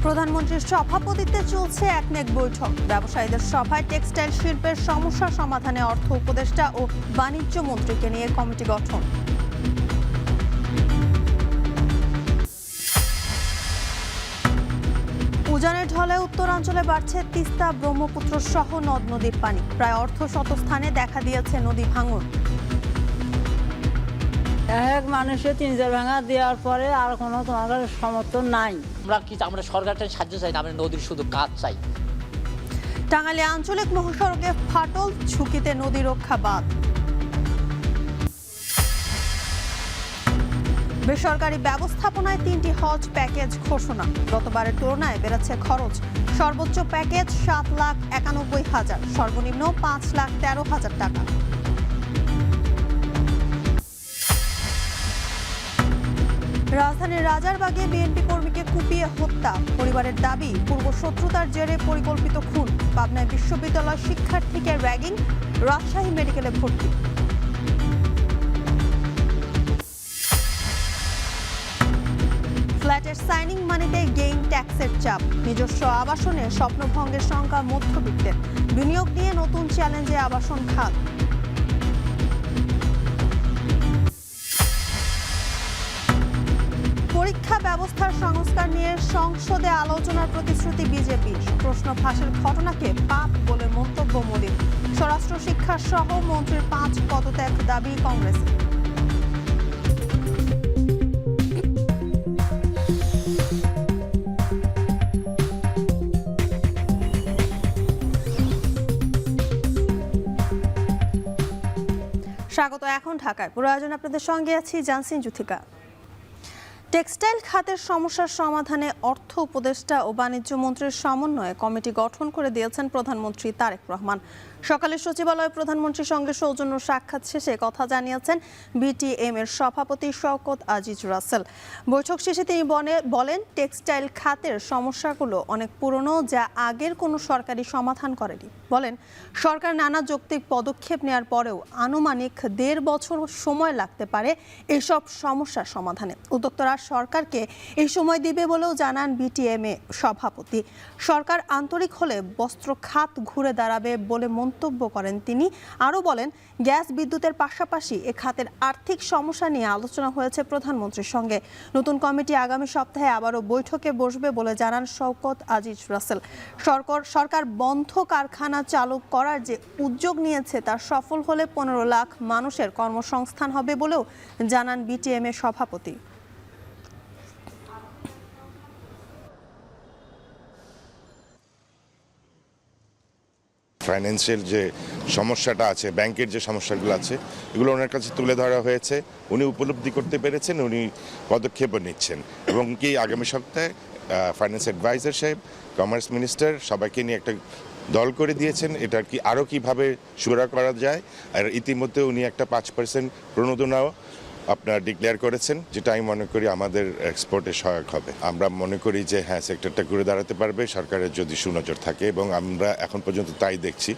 প্রধানমন্ত্রীর সভাপতিত্বে চলছে একনেক বৈঠক। ব্যবসায়ীদের সভায় টেক্সটাইল শিল্পের সমস্যা সমাধানে অর্থ উপদেষ্টা ও বাণিজ্য মন্ত্রীকে নিয়ে কমিটি গঠন। উজানের ঢলে উত্তরাঞ্চলে বাড়ছে তিস্তা, ব্রহ্মপুত্র সহ নদ নদীর পানি। প্রায় অর্ধশত স্থানে দেখা দিয়েছে নদী ভাঙন। এক মানুষে 3 ভাঙা দেওয়ার পরে আর কোনো তোমার সমর্থন নাই। আমরা সরকারটা সাহায্য চাই না, আমরা নদীর শুধু কাজ চাই। টাঙ্গাইলে আঞ্চলিক মহাসড়কে ফাটল, ঝুঁকিতে নদী রক্ষা বাঁধ। বেসরকারি ব্যবস্থাপনায় 3টি হজ প্যাকেজ ঘোষণা। গতবারের তুলনায় বেড়েছে খরচ। সর্বোচ্চ প্যাকেজ 7,91,000, সর্বনিম্ন 5,13,000 টাকা। রাজধানীর রাজারবাগে বিএনপি কর্মীকে কুপিয়ে হত্যা। পরিবারের দাবি, পূর্বশত্রুতার জেরে পরিকল্পিত খুন। পাবনায় বিশ্ববিদ্যালয় শিক্ষার্থীকে র্যাগিং, রাজশাহী মেডিকেলে ভর্তি। ফ্ল্যাটের সাইনিং মানিতে গেইন ট্যাক্সের চাপ। নিজস্ব আবাসনে স্বপ্নভঙ্গের সংখ্যা মধ্যবিত্তের। বিনিয়োগ নিয়ে নতুন চ্যালেঞ্জে আবাসন খাত। পরীক্ষা ব্যবস্থার সংস্কার নিয়ে সংসদে আলোচনার প্রতিশ্রুতি বিজেপির। প্রশ্ন ফাঁসের ঘটনাকে পাপ বলে মন্তব্য মোদীর। স্বরাষ্ট্র শিক্ষা সহ মন্ত্রীর 5 পদত্যাগ দাবি কংগ্রেসের। স্বাগত। এখন ঢাকায় পুরো আয়োজন আপনাদের সঙ্গে আছি জানসিন জুথিকা। টেক্সটাইল খাতের সমস্যার সমাধানে অর্থ উপদেষ্টা ও বাণিজ্য মন্ত্রীর সমন্বয়ে কমিটি গঠন করে দিয়েছেন প্রধানমন্ত্রী তারেক রহমান। সকালে সচিবালয়ে প্রধানমন্ত্রীর সঙ্গে সৌজন্য সাক্ষাৎ শেষে কথা জানিয়েছেন বিটিএম এর সভাপতি শওকত আজিজ রাসেল। বৈঠক শেষে তিনি বলেন, টেক্সটাইল খাতের সমস্যাগুলো অনেক পুরনো, যা আগের কোনো সরকারি সমাধান করেনি। বলেন, সরকার নানা যৌক্তিক পদক্ষেপ নেওয়ার পরেও আনুমানিক 1.5 বছর সময় লাগতে পারে এসব সমস্যার সমাধানে। উদ্যোক্তারা সরকারকে এই সময় দিবে বলেও জানান বিটিএম এ সভাপতি। সরকার আন্তরিক হলে বস্ত্র খাত ঘুরে দাঁড়াবে বলে মন্তব্য করেন তিনি। আরও বলেন, গ্যাস বিদ্যুতের পাশাপাশি এ খাতের আর্থিক সমস্যা নিয়ে আলোচনা হয়েছে প্রধানমন্ত্রীর সঙ্গে। নতুন কমিটি আগামী সপ্তাহে আবারও বৈঠকে বসবে বলে জানান শওকত আজিজ রাসেল। সরকার বন্ধ কারখানা চালু করার যে উদ্যোগ নিয়েছে তা সফল হলে 15 লাখ মানুষের কর্মসংস্থান হবে বলেও জানান বিটিএম এর সভাপতি। ফাইন্যান্সিয়াল যে সমস্যাটা আছে, ব্যাংকের যে সমস্যাগুলো আছে, এগুলো ওনার কাছে তুলে ধরা হয়েছে। উনি উপলব্ধি করতে পেরেছেন, উনি পদক্ষেপও নিচ্ছেন এবং কি আগামী সপ্তাহে ফাইন্যান্স অ্যাডভাইজার সাহেব, কমার্স মিনিস্টার সবাইকে নিয়ে একটা দল করে দিয়েছেন। এটা কি আরও কীভাবে সুরা করা যায়। আর ইতিমধ্যে উনি একটা 5% প্রণোদনাও আপনার ডিক্লেয়ার করেছেন, যেটা আমি মনে করি আমাদের এক্সপোর্টে সহায়ক হবে। আমরা মনে করি যে হ্যাঁ, সেক্টরটা ঘুরে দাঁড়াতে পারবে সরকারের যদি সুনজর থাকে, এবং আমরা এখন পর্যন্ত তাই দেখছি।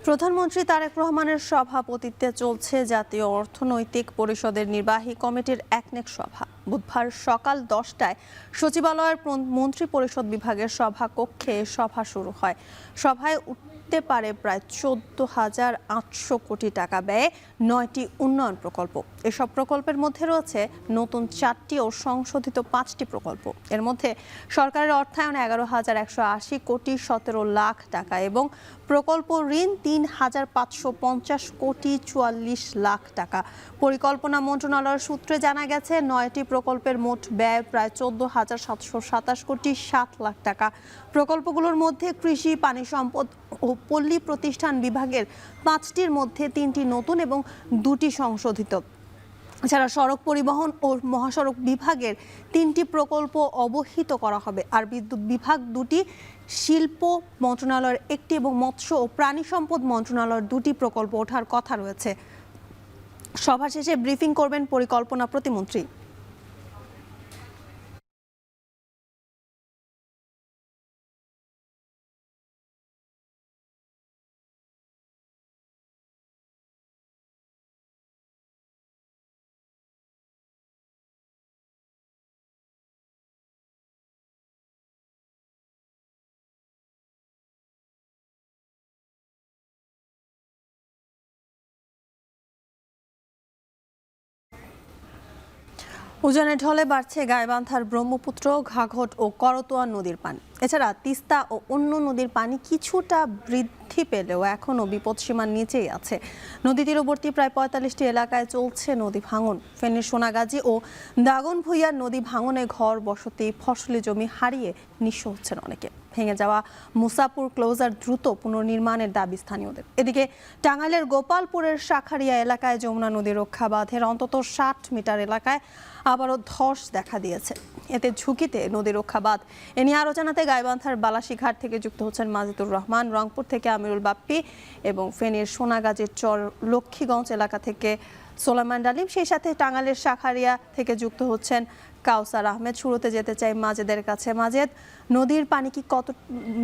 প্রধানমন্ত্রী তারেক রহমানের সভাপতিত্বে চলছে জাতীয় অর্থনৈতিক পরিষদের নির্বাহী কমিটির একনেক সভা। বুধবার সকাল 10টায় সচিবালয়ের মন্ত্রী পরিষদ বিভাগের সভা কক্ষে সভা শুরু হয়। সভায় উঠতে পারে প্রায় 14,800 কোটি টাকা ব্যয়ে 9টি উন্নয়ন প্রকল্প। এসব প্রকল্পের মধ্যে রয়েছে নতুন 4টি ও সংশোধিত 5টি প্রকল্প। এর মধ্যে সরকারের অর্থায়ন 11,180 কোটি 17 লাখ টাকা এবং প্রকল্প ঋণ 3,550 কোটি 44 লাখ টাকা। পরিকল্পনা মন্ত্রণালয়ের সূত্রে জানা গেছে, 9টি প্রকল্পের মোট ব্যয় প্রায় 14,727 কোটি 7 লাখ টাকা। প্রকল্পগুলোর মধ্যে কৃষি, পানি সম্পদ ও পল্লী প্রতিষ্ঠান বিভাগের 5টির মধ্যে 3টি নতুন এবং 2টি সংশোধিত। এছাড়া সড়ক পরিবহন ও মহাসড়ক বিভাগের 3টি প্রকল্প অবহিত করা হবে। আর বিদ্যুৎ বিভাগ 2টি, শিল্প মন্ত্রণালয়ের 1টি এবং মৎস্য ও প্রাণী সম্পদ মন্ত্রণালয়ের 2টি প্রকল্প ওঠার কথা রয়েছে। সভা শেষে ব্রিফিং করবেন পরিকল্পনা প্রতিমন্ত্রী। উজানের ঢলে বাড়ছে গাইবান্ধার ব্রহ্মপুত্র, ঘাঘট ও করতোয়া নদীর পানি। এছাড়া তিস্তা ও অন্য নদীর পানি কিছুটা বৃদ্ধি পেলেও এখনও বিপদসীমার নিচেই আছে। নদী তীরবর্তী প্রায় ৪৫টি এলাকায় চলছে নদী ভাঙন। ফেনীর সোনাগাজী ও দাগনভূঞার নদী ভাঙনে ঘর বসতি, ফসলি জমি হারিয়ে নিঃস্ব হচ্ছেন অনেকে। ভেঙে যাওয়া মুসাপুর ক্লোজার দ্রুত পুনর্নির্মাণের দাবি স্থানীয়দের। এদিকে টাঙ্গাইলের গোপালপুরের শাখারিয়া এলাকায় যমুনা নদী রক্ষা বাঁধের অন্তত ৬০ মিটার এলাকায় আবারও ধস দেখা দিয়েছে। এতে ঝুঁকিতে নদী রক্ষা বাঁধ। এ নিয়ে আরও জানাতে গাইবান্ধার বালাসীঘাট থেকে যুক্ত হচ্ছেন মাজিদুর রহমান, রংপুর থেকে আমিরুল বাপ্পি এবং ফেনীর সোনাগাজীর চর লক্ষ্মীগঞ্জ এলাকা থেকে সোলাইমান ডালিম, সেই সাথে টাঙ্গাইলের শাখারিয়া থেকে যুক্ত হচ্ছেন কাউসার আহমেদ। শুরুতে যেতে চাই মাজেদের কাছে। মাজেদ,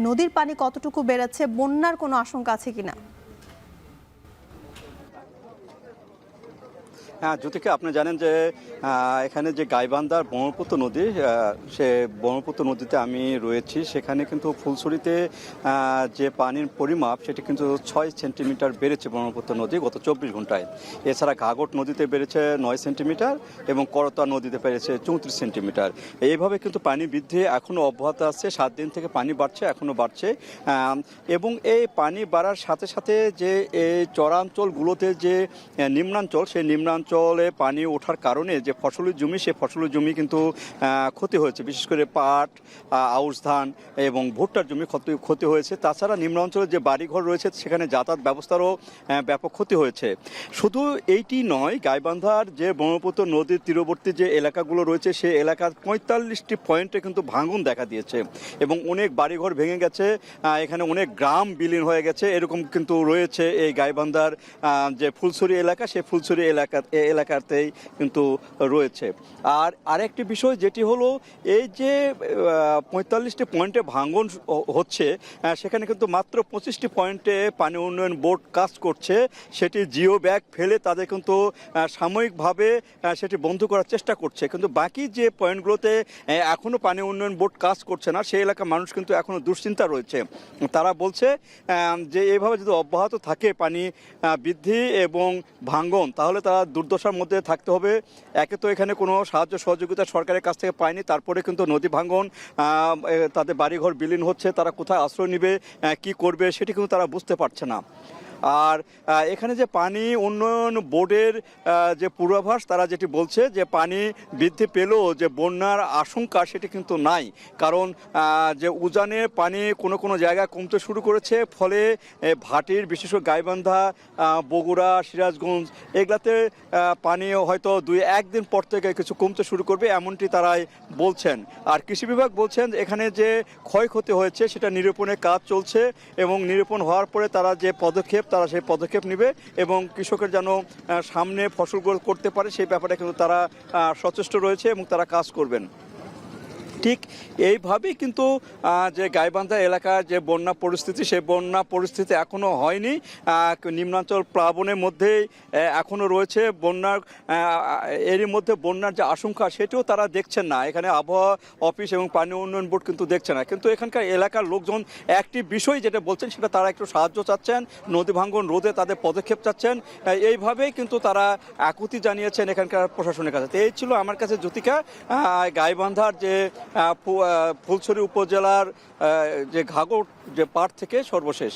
নদীর পানি কতটুকু বেড়েছে? বন্যার কোনো আশঙ্কা আছে কিনা? হ্যাঁ জ্যোতিকা, আপনি জানেন যে এখানে যে গাইবান্ধার ব্রহ্মপুত্র নদী, সে ব্রহ্মপুত্র নদীতে আমি রয়েছি। সেখানে কিন্তু ফুলছড়িতে যে পানির পরিমাপ সেটি কিন্তু ৬ সেন্টিমিটার বেড়েছে ব্রহ্মপুত্র নদী গত ২৪ ঘন্টায়। এছাড়া ঘাঘট নদীতে বেড়েছে ৯ সেন্টিমিটার এবং করতোয়া নদীতে বেড়েছে ৩৪ সেন্টিমিটার। এইভাবে কিন্তু পানি বৃদ্ধি এখনও অব্যাহত আছে। ৭ দিন থেকে পানি বাড়ছে, এখনও বাড়ছে। এবং এই পানি বাড়ার সাথে সাথে যে এই চরাঞ্চলগুলোতে যে নিম্নাঞ্চল, সেই নিম্নাঞ্চলে পানি ওঠার কারণে যে ফসলের জমি, সে ফসলের জমি কিন্তু ক্ষতি হয়েছে। বিশেষ করে পাট, আউশ ধান এবং ভুট্টার জমি ক্ষতি হয়েছে। তাছাড়া নিম্ন অঞ্চলে যে বাড়িঘর রয়েছে সেখানে যাতায়াত ব্যবস্থারও ব্যাপক ক্ষতি হয়েছে। শুধু এইটি নয়, গাইবান্ধার যে ব্রহ্মপুত্র নদীর তীরবর্তী যে এলাকাগুলো রয়েছে সেই এলাকার ৪৫টি পয়েন্টে কিন্তু ভাঙন দেখা দিয়েছে এবং অনেক বাড়িঘর ভেঙে গেছে। এখানে অনেক গ্রাম বিলীন হয়ে গেছে। এরকম কিন্তু রয়েছে এই গাইবান্ধার যে ফুলছড়ি এলাকা, সেই ফুলছড়ি এলাকাতেই কিন্তু রয়েছে। আর আরেকটি বিষয় যেটি হলো, এই যে ৪৫টি পয়েন্টে ভাঙন হচ্ছে, সেখানে কিন্তু মাত্র ২৫টি পয়েন্টে পানি উন্নয়ন বোর্ড কাজ করছে। সেটি জিও ব্যাগ ফেলে তাদের কিন্তু সাময়িকভাবে সেটি বন্ধ করার চেষ্টা করছে। কিন্তু বাকি যে পয়েন্টগুলোতে এখনও পানি উন্নয়ন বোর্ড কাজ করছে না, সেই এলাকার মানুষ কিন্তু এখনও দুশ্চিন্তা রয়েছে। তারা বলছে যে এইভাবে যদি অব্যাহত থাকে পানি বৃদ্ধি এবং ভাঙন, তাহলে তারা দুর্দশার মধ্যে থাকতে হবে। একে তো এখানে কোনো সাহায্য সহযোগিতা সরকারের কাছ থেকে পায়নি, তারপরে কিন্তু নদী ভাঙন, তাদের বাড়িঘর বিলীন হচ্ছে। তারা কোথায় আশ্রয় নেবে, কি করবে সেটি কিন্তু তারা বুঝতে পারছে না। আর এখানে যে পানি উন্নয়ন বোর্ডের যে পূর্বাভাস, তারা যেটি বলছে যে পানি বৃদ্ধি পেলেও যে বন্যার আশঙ্কা সেটি কিন্তু নাই। কারণ যে উজানের পানি কোনো কোনো জায়গায় কমতে শুরু করেছে, ফলে ভাটির, বিশেষ করে গাইবান্ধা, বগুড়া, সিরাজগঞ্জ এগুলাতে পানি হয়তো ২-১ দিন পর থেকে কিছু কমতে শুরু করবে, এমনটি তারাই বলছেন। আর কৃষি বিভাগ বলছেন এখানে যে ক্ষয়ক্ষতি হয়েছে সেটা নিরূপণের কাজ চলছে এবং নিরূপণ হওয়ার পরে তারা যে পদক্ষেপ, তারা সেই পদক্ষেপ নেবে এবং কৃষকের যেন সামনে ফসল করতে পারে সেই ব্যাপারে কিন্তু তারা সচেষ্ট রয়েছে এবং তারা কাজ করবেন। ঠিক এইভাবেই কিন্তু যে গাইবান্ধা এলাকার যে বন্যা পরিস্থিতি, সেই বন্যা পরিস্থিতি এখনও হয়নি। নিম্নাঞ্চল প্লাবনের মধ্যেই এখনও রয়েছে। বন্যার এরই মধ্যে বন্যার যে আশঙ্কা সেটিও তারা দেখছেন না। এখানে আবহাওয়া অফিস এবং পানি উন্নয়ন বোর্ড কিন্তু দেখছে না। কিন্তু এখানকার এলাকার লোকজন একটি বিষয় যেটা বলছেন সেটা তারা একটু সাহায্য চাচ্ছেন, নদী ভাঙ্গন রোধে তাদের পদক্ষেপ চাচ্ছেন। এইভাবেই কিন্তু তারা আকুতি জানিয়েছেন এখানকার প্রশাসনের কাছে। এই ছিল আমার কাছে জ্যোতিকা গাইবান্ধার যে ফুলছড়ি উপজেলার যে ঘাঘট যে পাড় থেকে সর্বশেষ।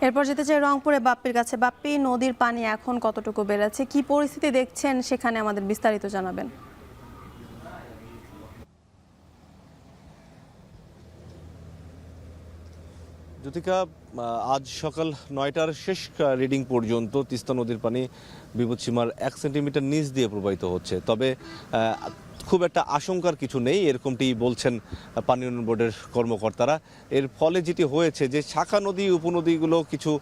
এরপর যেতে চাই রংপুরে বাপ্পির কাছে। বাপ্পি, নদীর পানি এখন কতটুকু বেড়েছে, কি পরিস্থিতি দেখছেন সেখানে, আমাদের বিস্তারিত জানাবেন। জ্যোতিকা, আজ সকাল ৯টার শেষ রিডিং পর্যন্ত তিস্তা নদীর পানি বিপদসীমার ১ সেন্টিমিটার নিচ দিয়ে প্রবাহিত হচ্ছে। তবে খুব একটা আশঙ্কার কিছু নেই, এরকমটি বলছেন পানি উন্নয়ন বোর্ডের কর্মকর্তারা। এর ফলে যেটি হয়েছে যে শাখা নদী, উপনদীগুলো কিছু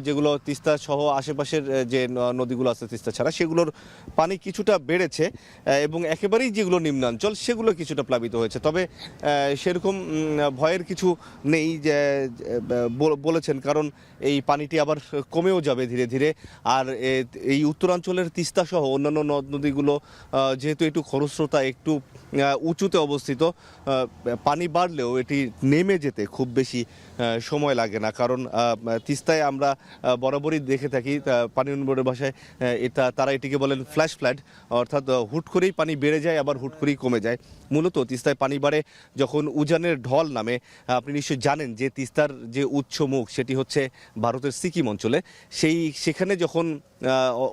যেগুলো তিস্তা সহ আশেপাশের যে নদীগুলো আছে তিস্তা ছাড়া, সেগুলোর পানি কিছুটা বেড়েছে এবং একেবারেই যেগুলো নিম্নাঞ্চল সেগুলো কিছুটা প্লাবিত হয়েছে। তবে সেরকম ভয়ের কিছু নেই যে বলেছেন, কারণ এই পানিটি আবার কমেও যাবে ধীরে ধীরে। আর এই উত্তরাঞ্চলের তিস্তা সহ অন্যান্য নদ নদীগুলো যেহেতু একটু খরস্রোতা একটু উঁচুতে অবস্থিত। পানি বাড়লেও এটি নেমে যেতে খুব বেশি সময় লাগে না, কারণ তিস্তায় আমরা বরাবরই দেখে থাকি, পানি উন্নয়ন বোর্ডের ভাষায় তারা এটিকে বলেন ফ্ল্যাশ ফ্লাড, অর্থাৎ হুট করেই পানি বেড়ে যায় আবার হুট করেই কমে যায়। মূলত তিস্তায় পানি বাড়ে যখন উজানের ঢল নামে। আপনি নিশ্চয়ই জানেন যে তিস্তার যে উৎস মুখ সেটি হচ্ছে ভারতের সিকিম অঞ্চলে। সেখানে যখন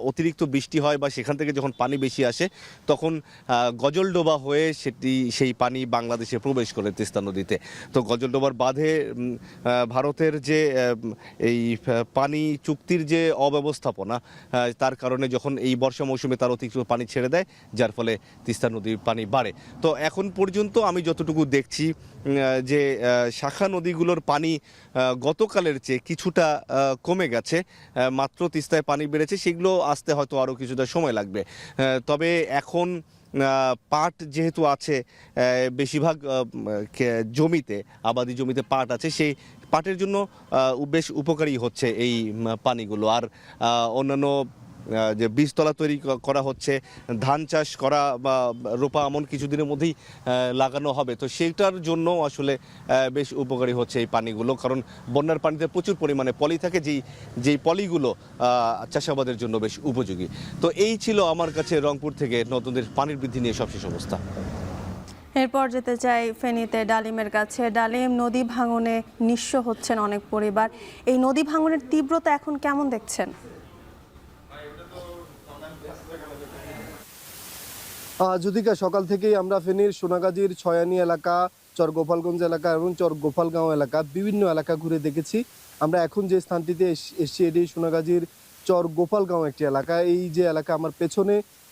অতিরিক্ত বৃষ্টি হয় বা সেখান থেকে যখন পানি বেশি আসে, তখন গজলডোবা হয়ে সেই পানি বাংলাদেশে প্রবেশ করে তিস্তা নদীতে। তো গজলডোবার বাঁধে ভারতের যে এই পানি চুক্তির যে অব্যবস্থাপনা, তার কারণে যখন এই বর্ষা মৌসুমে তার অতিরিক্ত পানি ছেড়ে দেয়, যার ফলে তিস্তা নদীর পানি বাড়ে। তো এখন পর্যন্ত আমি যতটুকু দেখছি যে শাখা নদীগুলোর পানি গতকালের চেয়ে কিছুটা কমে গেছে। মাত্র তিস্তায় পানি বেড়েছে, সেগুলো আসতে হয়তো আরও কিছুটা সময় লাগবে। তবে এখন পাট যেহেতু আছে বেশিরভাগ জমিতে, আবাদি জমিতে পাট আছে, সেই পাটের জন্য বেশ উপকারী হচ্ছে এই পানিগুলো। আর অন্যান্য যে বীজতলা তৈরি করা হচ্ছে, ধান চাষ করা বা রোপা এমন কিছুদিনের মধ্যেই লাগানো হবে, তো সেইটার জন্য আসলে বেশ উপকারী হচ্ছে এই পানিগুলো। কারণ বন্যার পানিতে প্রচুর পরিমাণে পলি থাকে, যেই পলিগুলো চাষাবাদের জন্য বেশ উপযোগী। তো এই ছিল আমার কাছে রংপুর থেকে নতুনদের পানির বৃদ্ধি নিয়ে সবশেষ অবস্থা। এরপর যেতে চাই ফেনীতে ডালিমের কাছে। ডালিম, নদী ভাঙনে নিঃস্ব হচ্ছেন অনেক পরিবার। এই নদী ভাঙনের তীব্রতা এখন কেমন দেখছেন? যদিকা সকাল থেকেই আমরা ফেনীর সোনাগাজীর ছয়ানি এলাকা, চর গোপালগঞ্জ এলাকা এবং চর গোপালগাঁও এলাকা, বিভিন্ন এলাকা ঘুরে দেখেছি। আমরা এখন যে স্থানটিতে এসেছি এটি সোনাগাজীর চর গোপালগাঁও একটি এলাকা। এই যে এলাকা আমার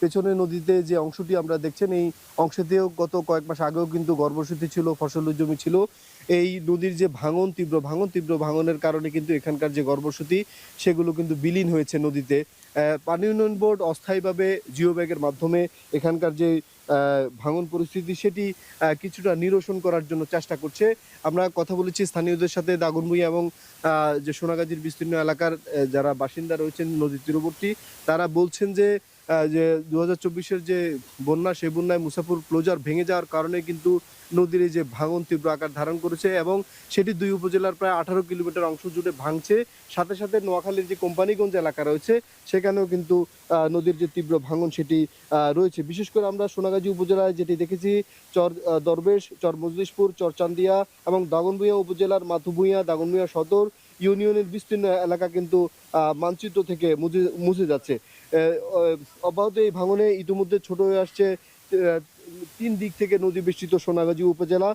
পেছনে নদীতে যে অংশটি আমরা দেখছেন, এই অংশতেও গত কয়েক মাস আগেও কিন্তু গর্ভসূতি ছিল, ফসলের জমি ছিল। এই নদীর যে তীব্র ভাঙনের কারণে কিন্তু এখানকার যে গর্ভসূতি সেগুলো কিন্তু বিলীন হয়েছে নদীতে। পানি উন্নয়ন বোর্ড অস্থায়ীভাবে জিও ব্যাগের মাধ্যমে এখানকার যে ভাঙন পরিস্থিতি সেটি কিছুটা নিরসন করার জন্য চেষ্টা করছে। আমরা কথা বলেছি স্থানীয়দের সাথে, দাগনভূঞা এবং যে সোনাগাজীর বিস্তীর্ণ এলাকার যারা বাসিন্দা রয়েছেন নদীর তীরবর্তী, তারা বলছেন যে 2024-এর যে বন্যা, সেই বন্যায় মুসাফর ক্লোজার ভেঙে যাওয়ার কারণে কিন্তু নদীর এই যে ভাঙন তীব্র আকার ধারণ করেছে এবং সেটি 2 উপজেলার প্রায় 18 কিলোমিটার অংশ জুড়ে ভাঙছে। সাথে সাথে নোয়াখালীর যে কোম্পানিগঞ্জ এলাকা রয়েছে সেখানেও কিন্তু নদীর যে তীব্র ভাঙন সেটি রয়েছে। বিশেষ করে আমরা সোনাগাজী উপজেলায় যেটি দেখেছি, চর দরবেশ, চর মজলিশপুর, চর চান্দিয়া এবং দাগনভূঞা উপজেলার মাথুভূঞা, দাগনভূঞা সদর ইউনিয়নের বিস্তীর্ণ এলাকা কিন্তু মানচিত্র থেকে মুছে যাচ্ছে। অব্যাহত এই ভাঙনে ইতিমধ্যে ছোট হয়ে আসছে 3 দিক থেকে নদী বেষ্টিত সোনাগাজী উপজেলা।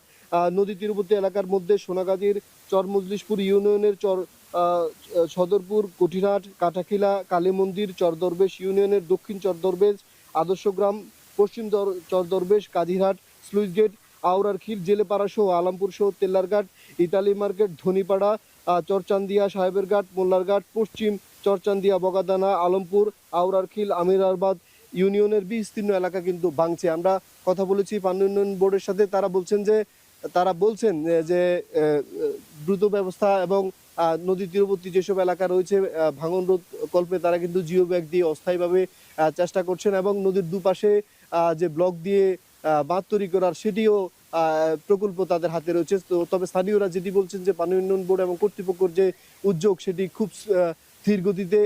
নদী তীরবর্তী এলাকার মধ্যে সোনাগাজীর চর মজলিশপুর ইউনিয়নের চর সদরপুর, কঠিরহাট, কাটাখিলা, কালী মন্দির, চর দরবেশ ইউনিয়নের দক্ষিণ চর দরবেশ, আদর্শগ্রাম, পশ্চিম চর দরবেশ, কাজিরহাট, স্লুইস গেট, আউরারখিল, জেলেপাড়া সহ আলামপুর সহ তেল্লারঘাট, ইতালি মার্কেট, ধনীপাড়া, চরচান্দিয়া, সাহেবের ঘাট, মোল্লারঘাট, পশ্চিম চরচান্দিয়া, বগাদানা, আলমপুর, আউরারখিল, আমিরাবাদ ইউনিয়নের বিস্তীর্ণ এলাকা কিন্তু ভাঙছে। আমরা কথা বলেছি পানি উন্নয়ন বোর্ডের সাথে, তারা বলছেন যে দ্রুত ব্যবস্থা এবং নদী তীরবর্তী যেসব এলাকা রয়েছে ভাঙন রোধ কল্পে তারা কিন্তু জিও ব্যাগ দিয়ে অস্থায়ীভাবে চেষ্টা করছেন এবং নদীর দুপাশে যে ব্লক দিয়ে বাঁধ তৈরি করার সেটিও প্রকল্প তাদের হাতে রয়েছে। তো তবে স্থানীয়রা যেটি বলছেন যে পানি উন্নয়ন বোর্ড এবং কর্তৃপক্ষের যে উদ্যোগ সেটি খুব ধীর গতিতে,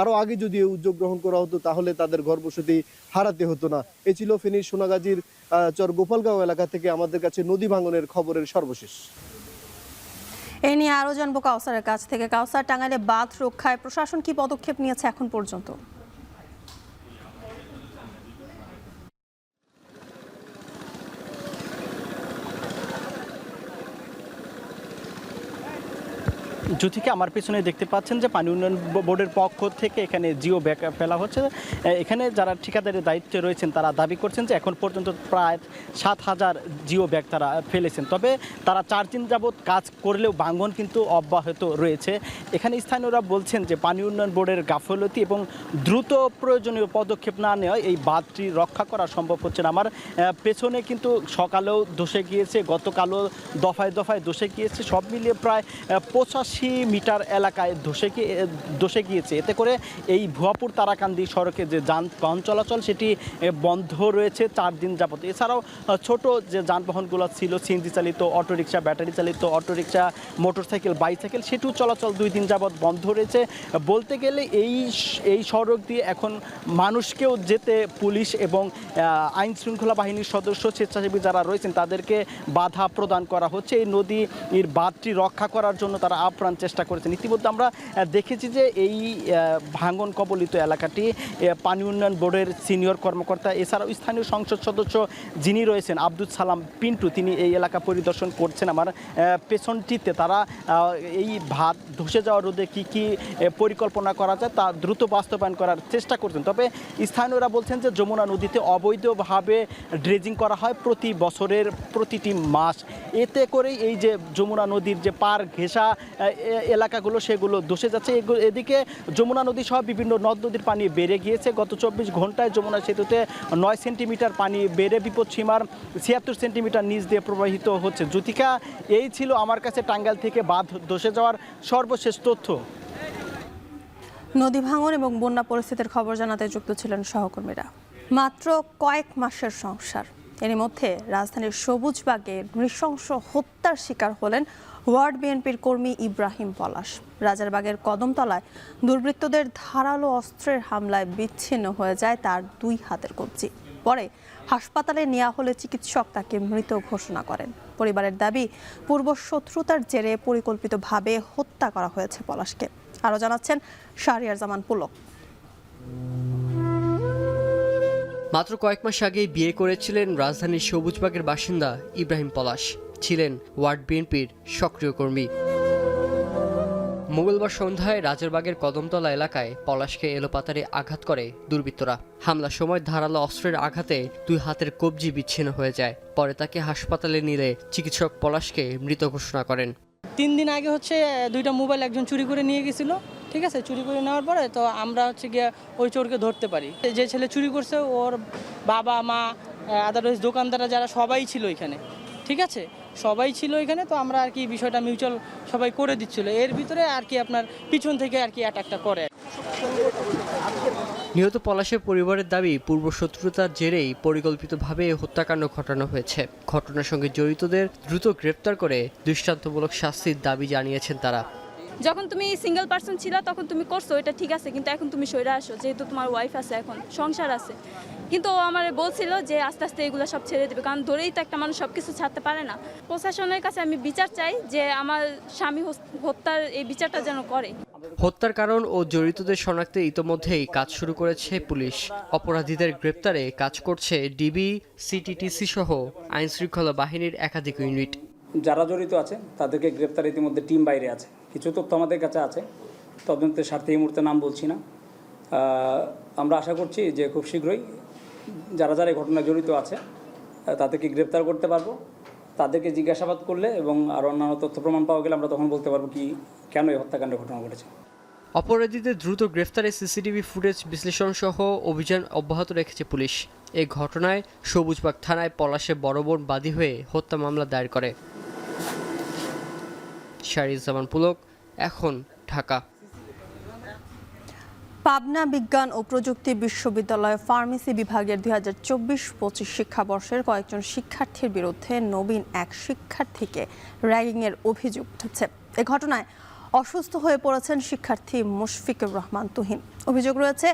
আরও আগে যদি এই উদ্যোগ গ্রহণ করা হতো তাহলে তাদের গর্ভসূতি হারাতে হতো না। এ ছিল ফেনীর সোনাগাজীর চর গোপালগাঁও এলাকা থেকে আমাদের কাছে নদী ভাঙনের খবরের সর্বশেষ। এ নিয়ে আরও জানবো কাউসারের কাছ থেকে। কাউসার, টাঙ্গাইলে বাঁধ রক্ষায় প্রশাসন কি পদক্ষেপ নিয়েছে এখন পর্যন্ত? জ্যোতিকে আমার পেছনে দেখতে পাচ্ছেন যে পানি উন্নয়ন বোর্ডের পক্ষ থেকে এখানে জিও ব্যাগ ফেলা হচ্ছে। এখানে যারা ঠিকাদারের দায়িত্বে রয়েছেন তারা দাবি করছেন যে এখন পর্যন্ত প্রায় 7,000 জিও ব্যাগ তারা ফেলেছেন। তবে তারা 4 দিন যাবৎ কাজ করলেও ভাঙন কিন্তু অব্যাহত রয়েছে। এখানে স্থানীয়রা বলছেন যে পানি উন্নয়ন বোর্ডের গাফলতি এবং দ্রুত প্রয়োজনীয় পদক্ষেপ না নেওয়ায় এই বাঁধটি রক্ষা করা সম্ভব হচ্ছে না। আমার পেছনে কিন্তু সকালেও ধসে গিয়েছে, গতকালও দফায় দফায় ধসে গিয়েছে। সব মিলিয়ে প্রায় 85 মিটার এলাকায় ধসে গিয়েছে। এতে করে এই ভুয়াপুর তারাকান্দি সড়কে যে যানবাহন চলাচল সেটি বন্ধ রয়েছে 4 দিন যাবত। এছাড়াও ছোট যে যানবাহনগুলো ছিল সিএনজি চালিত অটোরিকশা, ব্যাটারি চালিত অটোরিকশা, মোটরসাইকেল, বাইসাইকেল, সেটিও চলাচল 2 দিন যাবত বন্ধ রয়েছে। বলতে গেলে এই সড়ক দিয়ে এখন মানুষকেও যেতে পুলিশ এবং আইন শৃঙ্খলা বাহিনীর সদস্য, স্বেচ্ছাসেবী যারা রয়েছেন তাদেরকে বাধা প্রদান করা হচ্ছে। এই নদীর বাঁধটি রক্ষা করার জন্য তারা আপ্রাণ চেষ্টা করেছেন। ইতিমধ্যে আমরা দেখেছি যে এই ভাঙন কবলিত এলাকাটি পানি উন্নয়ন বোর্ডের সিনিয়র কর্মকর্তা এছাড়াও স্থানীয় সংসদ সদস্য যিনি রয়েছেন আব্দুল সালাম পিন্টু, তিনি এই এলাকা পরিদর্শন করছেন। আমার পেছনটিতে তারা এই ধসে যাওয়া রোধে কি পরিকল্পনা করা যায় তা দ্রুত বাস্তবায়ন করার চেষ্টা করছেন। তবে স্থানীয়রা বলছেন যে যমুনা নদীতে অবৈধভাবে ড্রেজিং করা হয় প্রতি বছরের প্রতিটি মাস। এতে করে এই যে যমুনা নদীর যে পার ঘেঁষা এলাকাগুলো সেগুলো ধসে যাচ্ছে। এদিকে যমুনা নদী সহ বিভিন্ন নদ নদীর পানি বেড়ে গিয়েছে। গত 24 ঘন্টায় যমুনা সেতুতে 9 সেন্টিমিটার পানি বেড়ে বিপদসীমার 76 সেন্টিমিটার নিচ দিয়ে প্রবাহিত হচ্ছে। জ্যোতিকা, এই ছিল আমার কাছে টাঙ্গাইল থেকে বাঁধ ধসে যাওয়ার সর্বশেষ তথ্য। নদী ভাঙন এবং বন্যা পরিস্থিতির খবর জানাতে যুক্ত ছিলেন সহকর্মীরা। মাত্র কয়েক মাসের সংসার, এরই মধ্যে রাজধানীর সবুজবাগে নৃশংস হত্যার শিকার হলেন ওয়ার্ড বিএনপির কর্মী ইব্রাহিম পলাশ। রাজারবাগের কদমতলায় দুর্বৃত্তদের ধারালো অস্ত্রের হামলায় বিচ্ছিন্ন হয়ে যায় তার 2 হাতের কবজি। পরে হাসপাতালে নেওয়া হলে চিকিৎসক তাকে মৃত ঘোষণা করেন। পরিবারের দাবি, পূর্ব শত্রুতার জেরে পরিকল্পিতভাবে হত্যা করা হয়েছে পলাশকে। আরও জানাচ্ছেন শাহরিয়ার জামান পুলক। মাত্র কয়েক মাস আগেই বিয়ে করেছিলেন রাজধানীর সবুজবাগের বাসিন্দা ইব্রাহিম পলাশ। ছিলেন ওয়ার্ড বিএনপির সক্রিয় কর্মী। মঙ্গলবার সন্ধ্যায় রাজারবাগের কদমতলা এলাকায় পলাশকে এলোপাতাড়ি আঘাত করে দুর্বৃত্তরা। হামলার সময় ধারালো অস্ত্রের আঘাতে 2 হাতের কবজি বিচ্ছিন্ন হয়ে যায়। পরে তাকে হাসপাতালে নিলে চিকিৎসক পলাশকে মৃত ঘোষণা করেন। 3 দিন আগে 2টা মোবাইল একজন চুরি করে নিয়ে গেছিল। ঠিক আছে, চুরি করে নেওয়ার পরে তো আমরা গিয়ে ওই চোরকে ধরতে পারি। যে ছেলে চুরি করছে ওর বাবা মা আদারওয়াইজ দোকানদাররা যারা সবাই ছিল এখানে। ঠিক আছে, সবাই ছিল এখানে। তো আমরা বিষয়টা মিউচুয়াল সবাই করে দিচ্ছিল। এর ভিতরে আপনার পিছন থেকে অ্যাটাকটা করে। নিহত পলাশের পরিবারের দাবি, পূর্ব শত্রুতার জেরেই পরিকল্পিতভাবে হত্যাকাণ্ড ঘটানো হয়েছে। ঘটনার সঙ্গে জড়িতদের দ্রুত গ্রেপ্তার করে দৃষ্টান্তমূলক শাস্তির দাবি জানিয়েছেন তারা। যখন তুমি সিঙ্গেল পার্সন ছিলা তখন তুমি করছো, এটা ঠিক আছে, কিন্তু এখন তুমি সইরা আসো, যেহেতু তোমার ওয়াইফ আছে, এখন সংসার আছে। কিন্তু ও আমার বলছিল যে আস্তে আস্তে এগুলো সব ছেড়ে দেবে, কারণ ধরেই তো একটা মানুষ সব কিছু ছাড়তে পারে না। প্রশাসনের কাছে আমি বিচার চাই যে আমার স্বামী হত্যার এই বিচারটা যেন করে। হত্যার কারণ ও জড়িতদের শনাক্তে ইতোমধ্যেই কাজ শুরু করেছে পুলিশ। অপরাধীদের গ্রেপ্তারে কাজ করছে ডিবি, সিটিটিসি সহ আইন শৃঙ্খলা বাহিনীর একাধিক ইউনিট। যারা জড়িত আছে তাদেরকে গ্রেপ্তার ইতিমধ্যে টিম বাইরে আছে। কিছু তথ্য আমাদের কাছে আছে, তদন্তের স্বার্থে এই মুহূর্তে নাম বলছি না। আমরা আশা করছি যে খুব শীঘ্রই যারা যারা এই ঘটনায় জড়িত আছে তাদেরকে গ্রেপ্তার করতে পারবো। তাদেরকে জিজ্ঞাসাবাদ করলে এবং আরও অন্যান্য তথ্য প্রমাণ পাওয়া গেলে আমরা তখন বলতে পারবো কেন এই হত্যাকাণ্ডের ঘটনা ঘটেছে। অপরাধীদের দ্রুত গ্রেফতারে সিসিটিভি ফুটেজ বিশ্লেষণ সহ অভিযান অব্যাহত রেখেছে পুলিশ। এই ঘটনায় সবুজবাগ থানায় পলাশের বড় বোন বাদী হয়ে হত্যা মামলা দায়ের করে। শাহরিয়ার জামান পুলক, এখন ঢাকা। পাবনা বিজ্ঞান ও প্রযুক্তি বিশ্ববিদ্যালয় ফার্মেসি বিভাগের 2024-25 শিক্ষাবর্ষের কয়েকজন শিক্ষার্থীর বিরুদ্ধে নবীন এক শিক্ষার্থীকে র্যাগিংয়ের অভিযোগ উঠেছে। এ ঘটনায় অসুস্থ হয়ে পড়েছেন শিক্ষার্থী মুশফিকুর রহমান তুহিন। অভিযোগ রয়েছে,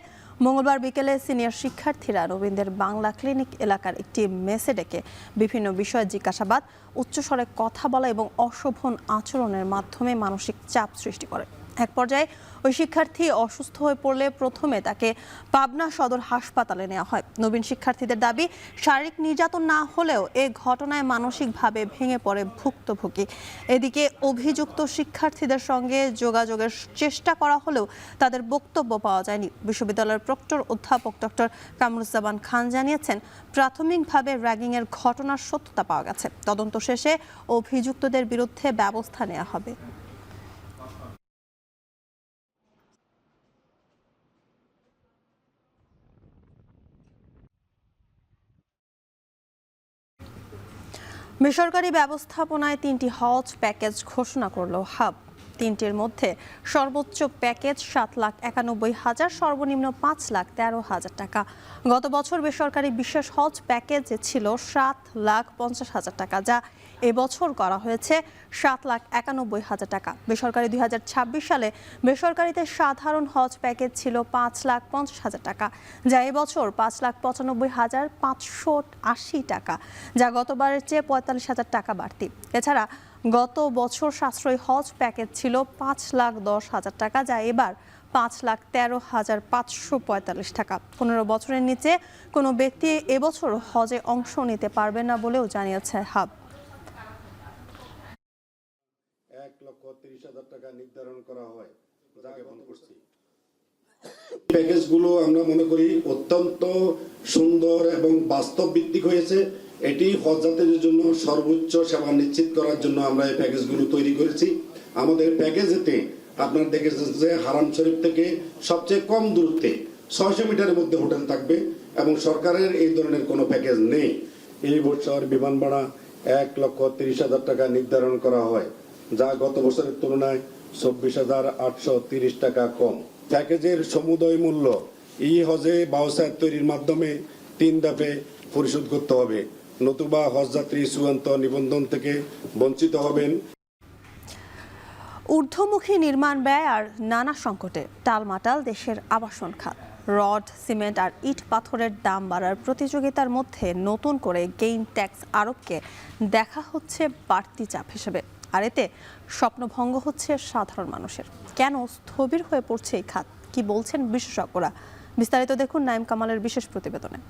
মঙ্গলবার বিকেলে সিনিয়র শিক্ষার্থীরা নবীনদের বাংলা ক্লিনিক এলাকার একটি মেসে ডেকে বিভিন্ন বিষয়ে জিজ্ঞাসাবাদ, উচ্চস্বরে কথা বলা এবং অশোভন আচরণের মাধ্যমে মানসিক চাপ সৃষ্টি করে। এক পর্যায়ে ওই শিক্ষার্থী অসুস্থ হয়ে পড়লে প্রথমে তাকে পাবনা সদর হাসপাতালে নেওয়া হয়। নবীন শিক্ষার্থীদের দাবি, শারীরিক নির্যাতন না হলেও এ ঘটনায় মানসিকভাবে ভেঙে পড়ে ভুক্তভোগী। এদিকে অভিযুক্ত শিক্ষার্থীদের সঙ্গে যোগাযোগের চেষ্টা করা হলেও তাদের বক্তব্য পাওয়া যায়নি। বিশ্ববিদ্যালয়ের প্রক্টর অধ্যাপক ডক্টর কামরুজ্জামান খান জানিয়েছেন, প্রাথমিকভাবে র্যাগিংয়ের ঘটনার সত্যতা পাওয়া গেছে। তদন্ত শেষে অভিযুক্তদের বিরুদ্ধে ব্যবস্থা নেওয়া হবে। বেসরকারি ব্যবস্থাপনায় 3টি হজ প্যাকেজ ঘোষণা করল হাব। তিনটির মধ্যে সর্বোচ্চ প্যাকেজ 7,91,000, সর্বনিম্ন 5,13,000 টাকা। গত বছর বেসরকারি বিশেষ হজ প্যাকেজ ছিল 7,50,000 টাকা, যা এবছর করা হয়েছে 7,91,000 টাকা। বেসরকারি 2026 সালে বেসরকারিতে সাধারণ হজ প্যাকেজ ছিল 5,50,000 টাকা, যা এবছর 5,95,580 টাকা, যা গতবারের চেয়ে 45,000 টাকা বাড়তি। এছাড়া গত বছর সাশ্রয়ী হজ প্যাকেজ ছিল 5,10,000 টাকা, যা এবার 5,13,545 টাকা। 15 বছরের নিচে কোনো ব্যক্তি এবছর হজে অংশ নিতে পারবে না বলেও জানিয়েছে হাব। 1,30,000 টাকা নির্ধারণ করা হয়, যা এখন করছি। প্যাকেজগুলো আমরা মনে করি অত্যন্ত সুন্দর এবং বাস্তব ভিত্তিক হয়েছে। এটি হজযাত্রীদের জন্য সর্বোচ্চ সেবা নিশ্চিত করার জন্য আমরা এই প্যাকেজগুলো তৈরি করেছি। আমাদের প্যাকেজেতে আপনার দেখেছেন যে হারাম শরীফ থেকে সবচেয়ে কম দূরত্বে 600 মিটারের মধ্যে হোটেল থাকবে এবং সরকারের এই ধরনের কোনো প্যাকেজ নেই। এই বছর বিমান ভাড়া 1,30,000 টাকা নির্ধারণ করা হয়, যা গত বছরের তুলনায় 24,830 টাকা কম। প্যাকেজের সমুদয় মূল্য ই হজে বাউসার তৈরির মাধ্যমে 3 ধাপে পরিশোধ করতে হবে, নতুবা হজযাত্রী চূড়ান্ত নিবন্ধন থেকে বঞ্চিত হবেন। ঊর্ধ্বমুখী নির্মাণ ব্যয় আর নানা সংকটে টালমাটাল দেশের আবাসন খাত। রড, সিমেন্ট আর ইট পাথরের দাম বাড়ার প্রতিযোগিতার মধ্যে নতুন করে গেইন ট্যাক্স আরোপকে দেখা হচ্ছে বাড়তি চাপ হিসেবে, আর এতে স্বপ্নভঙ্গ হচ্ছে সাধারণ মানুষের। কেন স্থবির হয়ে পড়ছে এই খাত, কি বলছেন বিশেষজ্ঞরা? বিস্তারিত দেখুন নাইম কামালের বিশেষ প্রতিবেদনে।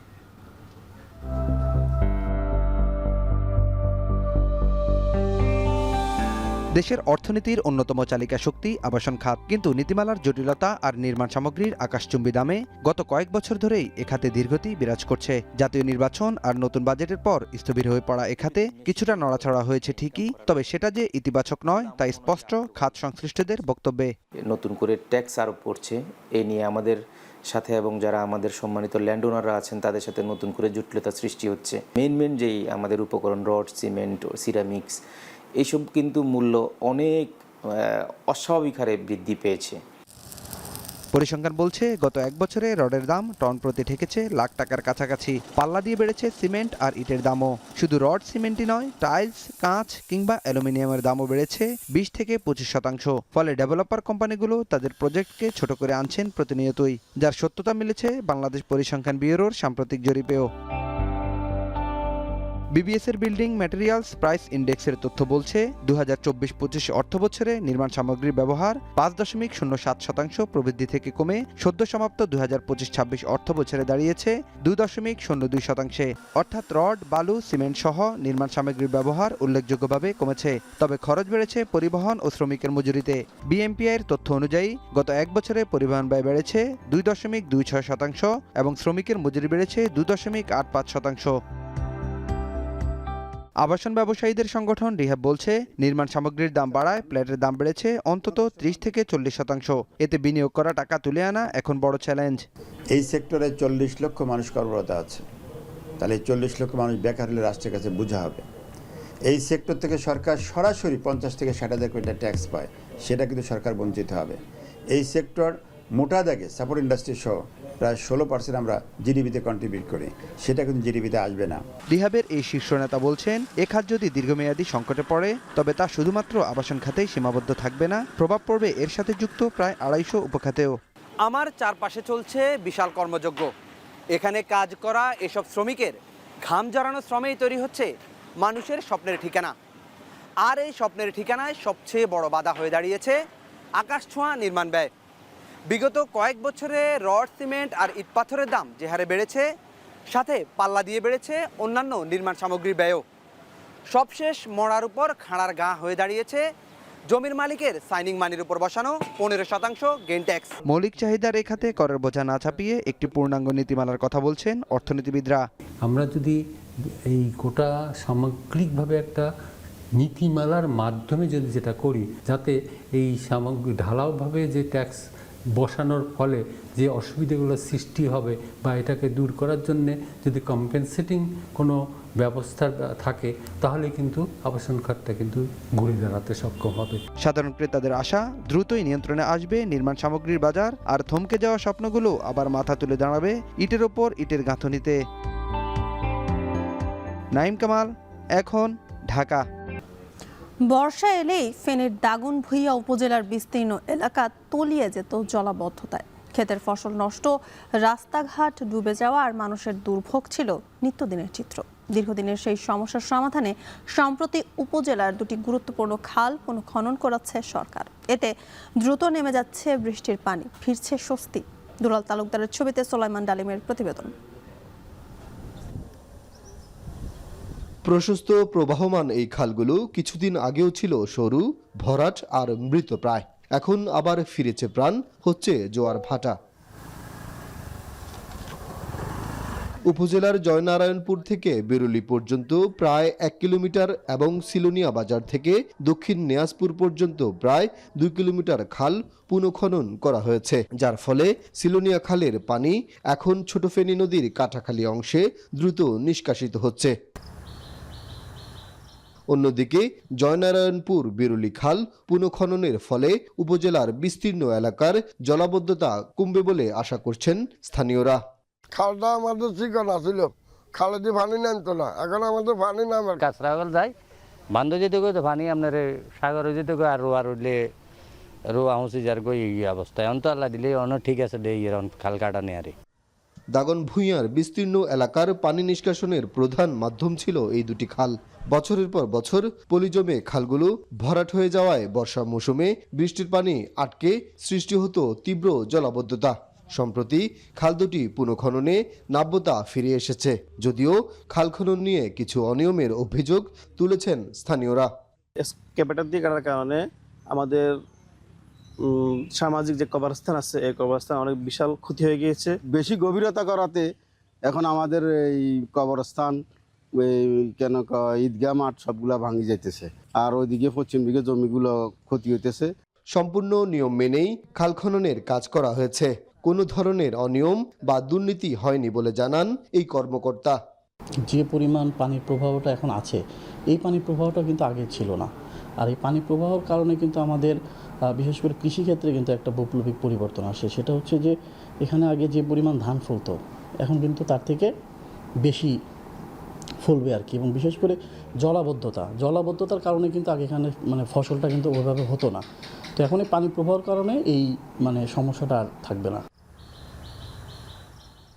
দেশের অর্থনীতির অন্যতম চালিকা শক্তি আবাসন খাত, কিন্তু নীতিমালার জটিলতা আর নির্মাণ সামগ্রীর আকাশচুম্বী দামে গত কয়েক বছর ধরেই এ খাতে ধীরগতি বিরাজ করছে। জাতীয় নির্বাচন আর নতুন বাজেটের পর স্থবির হয়ে পড়া এ খাতে কিছুটা নড়াচড়া হয়েছে ঠিকই, তবে সেটা যে ইতিবাচক নয় তা স্পষ্ট খাত সংশ্লিষ্টদের বক্তব্যে। নতুন করে ট্যাক্স আরোপ করছে, এ নিয়ে আমাদের সাথে এবং যারা আমাদের সম্মানিত ল্যান্ড ওনাররা আছেন তাদের সাথে নতুন করে জটিলতা সৃষ্টি হচ্ছে। মেন যেই আমাদের উপকরণ রড, সিমেন্ট, সিরামিক্স, এইসব কিন্তু মূল্য অনেক অস্বাভাবিক হারে বৃদ্ধি পেয়েছে। পরিসংখ্যান বলছে গত এক বছরে রডের দাম টন প্রতি ঠেকেছে লাখ টাকার কাছাকাছি। পাল্লা দিয়ে বেড়েছে সিমেন্ট আর ইটের দামও। শুধু রড সিমেন্টই নয়, টাইলস, কাঁচ কিংবা অ্যালুমিনিয়ামের দামও বেড়েছে 20 থেকে 25%। ফলে ডেভেলপার কোম্পানিগুলো তাদের প্রজেক্টকে ছোট করে আনছেন প্রতিনিয়তই, যার সত্যতা মিলেছে বাংলাদেশ পরিসংখ্যান ব্যুরোর সাম্প্রতিক জরিপেও। বিবিএস এর বিল্ডিং ম্যাটেরিয়ালস প্রাইস ইন্ডেক্সের তথ্য বলছে 2024-25 অর্থবছরে নির্মাণ সামগ্রীর ব্যবহার 5.07% প্রবৃদ্ধি থেকে কমে সদ্য সমাপ্ত 2025-26 অর্থবছরে দাঁড়িয়েছে 2.02%। অর্থাৎ রড, বালু, সিমেন্ট সহ নির্মাণ সামগ্রীর ব্যবহার উল্লেখযোগ্যভাবে কমেছে, তবে খরচ বেড়েছে পরিবহন ও শ্রমিকের মজুরিতে। বিএমপিআই এর তথ্য অনুযায়ী গত এক বছরে পরিবহন ব্যয় বেড়েছে 2.26% এবং শ্রমিকের মজুরি বেড়েছে 2.85%। আবাসন ব্যবসায়ীদের সংগঠন রিহাব বলছে, নির্মাণ সামগ্রীর দাম বাড়ায় প্ল্যাটের দাম বেড়েছে অন্তত 30 থেকে 40%। এতে বিনিয়োগ করা টাকা তুলে আনা এখন বড় চ্যালেঞ্জ। এই সেক্টরে 40 লক্ষ মানুষ কর্মরত আছে, তাহলে 40 লক্ষ মানুষ বেকার হলে রাষ্ট্রের কাছে বোঝা হবে। এই সেক্টর থেকে সরকার সরাসরি 50 থেকে 60,000 কোটি টাকা ট্যাক্স পায়, সেটা কিন্তু সরকার বঞ্চিত হবে। এই সেক্টর মোটা দাগে সাপোর্ট ইন্ডাস্ট্রি সহ প্রায় 16% আমরা জিডিপিতে কন্ট্রিবিউট করি, সেটা কিন্তু জিডিপিতে আসবে না। রিহাবের এই শীর্ষ নেতা বলছেন, এ খাত যদি দীর্ঘমেয়াদী সংকটে পড়ে তবে তা শুধুমাত্র আবাসন খাতেই সীমাবদ্ধ থাকবে না, প্রভাব পড়বে এর সাথে যুক্ত প্রায় 250 উপখাতেও। আমার চারপাশে চলছে বিশাল কর্মযজ্ঞ। এখানে কাজ করা এসব শ্রমিকের ঘাম জড়ানো শ্রমেই তৈরি হচ্ছে মানুষের স্বপ্নের ঠিকানা। আর এই স্বপ্নের ঠিকানায় সবচেয়ে বড় বাধা হয়ে দাঁড়িয়েছে আকাশছোঁয়া নির্মাণ ব্যয়। বিগত কয়েক বছরে রড, সিমেন্ট আর ইট পাথরের দাম যে হারে বেড়েছে, সাথে পাল্লা দিয়ে বেড়েছে অন্যান্য নির্মাণ সামগ্রীর ব্যয়ও। সবশেষ মরার উপর খাঁড়ার গা হয়ে দাঁড়িয়েছে জমির মালিকের সাইনিং মানির উপর বসানো 15% গেইন ট্যাক্স। মৌলিক চাহিদার এই খাতে করের বোঝা না চাপিয়ে একটি পূর্ণাঙ্গ নীতিমালার কথা বলছেন অর্থনীতিবিদরা। আমরা যদি এই গোটা সামগ্রিকভাবে একটা নীতিমালার মাধ্যমে যদি যেটা করি, যাতে এই সামগ্রিক ঢালাওভাবে যে ট্যাক্স বসানোর ফলে যে অসুবিধাগুলো সৃষ্টি হবে বা এটাকে দূর করার জন্যে যদি কম্পেনসেটিং কোনো ব্যবস্থা থাকে তাহলে কিন্তু আবাসন খাতটা কিন্তু ঘুরে দাঁড়াতে সক্ষম হবে। সাধারণ ক্রেতাদের আশা দ্রুতই নিয়ন্ত্রণে আসবে নির্মাণ সামগ্রীর বাজার, আর থমকে যাওয়া স্বপ্নগুলো আবার মাথা তুলে দাঁড়াবে ইটের ওপর ইটের গাঁথনিতে। নাইম কামাল, এখন, ঢাকা। বর্ষা এলেই ফেনীর দাগনভূঞা উপজেলার বিস্তীর্ণ এলাকা তলিয়ে যেত জলাবদ্ধতায়। ক্ষেতের ফসল নষ্ট, রাস্তাঘাট ডুবে যাওয়া আর মানুষের দুর্ভোগ ছিল নিত্যদিনের চিত্র। দীর্ঘদিনের সেই সমস্যার সমাধানে সম্প্রতি উপজেলার দুটি গুরুত্বপূর্ণ খাল পুনঃখনন করাচ্ছে সরকার। এতে দ্রুত নেমে যাচ্ছে বৃষ্টির পানি, ফিরছে স্বস্তি। দুলাল তালুকদারের ছবিতে সোলাইমান ডালিমের প্রতিবেদন। প্রশস্ত প্রবাহমান এই খালগুলো কিছুদিন আগেও ছিল সরু, ভরাট আর মৃতপ্রায়। এখন আবার ফিরেছে প্রাণ, হচ্ছে জোয়ার ভাটা। উপজেলার জয়নারায়ণপুর থেকে বেরুলি পর্যন্ত প্রায় 1 কিলোমিটার এবং সিলোনিয়া বাজার থেকে দক্ষিণ নিয়াজপুর পর্যন্ত প্রায় 2 কিলোমিটার খাল পুনঃখনন করা হয়েছে, যার ফলে সিলোনিয়া খালের পানি এখন ছোট ফেনী নদীর কাটাখালী অংশে দ্রুত নিষ্কাশিত হচ্ছে। অন্যদিকে জয়নারায়ণপুর বেরুলি খাল পুনঃখননের ফলে উপজেলার বিস্তীর্ণ এলাকার জলাবদ্ধতা কমবে বলে আশা করছেন স্থানীয়রা। খালটা আমাদের চিকন আছিল, খালে দিয়ে পানি নামতো না, এখন আমাদের পানি নামে। কাঁচরাগল যায় বান্ধব যেতে গো তো পানি আপনার সাগর যেতে গো আর রোয়া রুলে রোয়া হুঁসি যার গো এই অবস্থায় অন্ত আল্লাহ দিলে অন্য ঠিক আছে দে এরকম খাল কাটা নেই আরে। দাগনভূঞার বিস্তীর্ণ এলাকার পানি নিষ্কাশনের প্রধান মাধ্যম ছিল এই দুটি খাল। বছরের পর বছর পলি জমে খালগুলো ভরাট হয়ে যাওয়ায় বর্ষা মৌসুমে বৃষ্টির পানি আটকে সৃষ্টি হতো তীব্র জলাবদ্ধতা। সম্প্রতি খাল দুটি পুনঃখননে নাব্যতা ফিরে এসেছে, যদিও খাল খনন নিয়ে কিছু অনিয়মের অভিযোগ তুলেছেন স্থানীয়রা। ক্যাপিটাল দিয়ে কাটার কারণে আমাদের সামাজিক যে কবরস্থান আছে এই কবরস্থান অনেক বিশাল ক্ষতি হয়ে গিয়েছে। বেশি গভীরতা করাতে এখন আমাদের এই কবরস্থান, কেন ঈদগাহ মাঠ সবগুলা ভাঙি যাইতেছে, আর ওইদিকে পশ্চিম দিকে জমিগুলো ক্ষতি হইতেছে। সম্পূর্ণ নিয়ম মেনেই খাল খননের কাজ করা হয়েছে, কোনো ধরনের অনিয়ম বা দুর্নীতি হয়নি বলে জানান এই কর্মকর্তা। যে পরিমাণ পানির প্রবাহটা এখন আছে, এই পানির প্রবাহটা কিন্তু আগে ছিল না। আর এই পানি প্রবাহের কারণে কিন্তু আমাদের বিশেষ করে কৃষিক্ষেত্রে কিন্তু একটা বৈপ্লবিক পরিবর্তন আসে। সেটা হচ্ছে যে এখানে আগে যে পরিমাণ ধান ফলতো এখন কিন্তু তার থেকে বেশি ফলবে আর কি। এবং বিশেষ করে জলাবদ্ধতার কারণে কিন্তু আগে এখানে মানে ফসলটা কিন্তু ওইভাবে হতো না। তো এখন এই পানি প্রবাহের কারণে এই মানে সমস্যাটা আর থাকবে না।